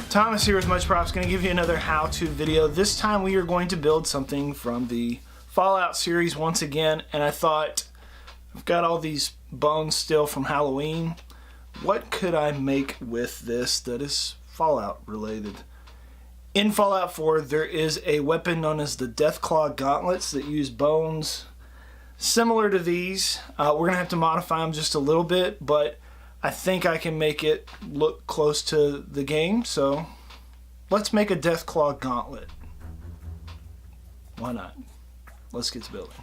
Thomas here with Much Props, going to give you another how-to video. This time we are going to build something from the Fallout series once again, and I thought, I've got all these bones still from Halloween. What could I make with this that is Fallout related? In Fallout 4 there is a weapon known as the Deathclaw gauntlets that use bones similar to these. We're going to have to modify them just a little bit, but I think I can make it look close to the game, so let's make a Deathclaw gauntlet. Why not? Let's get to building.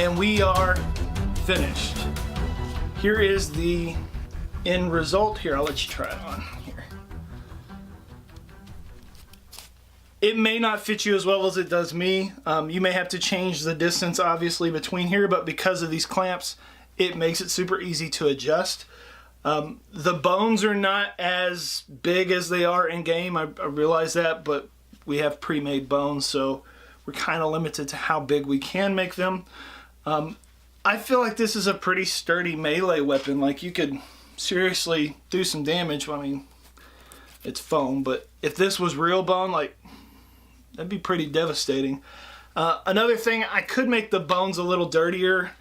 and we are finished. Here is the end result. Here, I'll let you try it on here. It may not fit you as well as it does me. You may have to change the distance obviously between here, but because of these clamps, it makes it super easy to adjust. The bones are not as big as they are in game. I realize that, but we have pre-made bones, so we're kind of limited to how big we can make them. I feel like this is a pretty sturdy melee weapon. Like, you could seriously do some damage. I mean, it's foam, but if this was real bone, like, that'd be pretty devastating. Another thing, I could make the bones a little dirtier.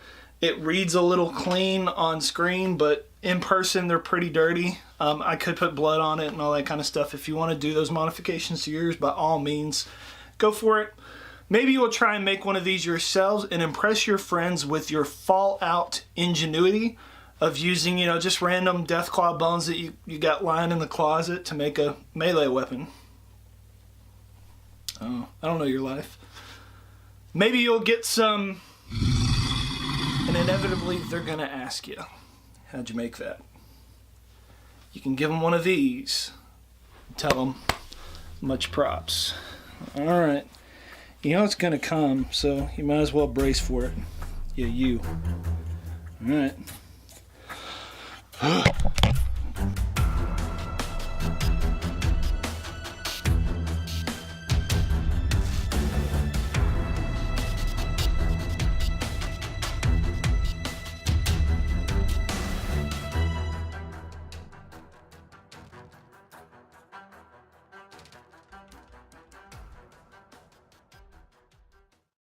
It reads a little clean on screen, but in person they're pretty dirty. I could put blood on it and all that kind of stuff. If you want to do those modifications to yours, by all means, go for it. Maybe you'll try and make one of these yourselves and impress your friends with your Fallout ingenuity of using, you know, just random Deathclaw bones that you got lying in the closet to make a melee weapon. Oh, I don't know your life. Maybe you'll get some, and inevitably they're gonna ask you, how'd you make that? You can give them one of these. Tell them, much props. All right. You know it's gonna come, so you might as well brace for it. Yeah, you. All right.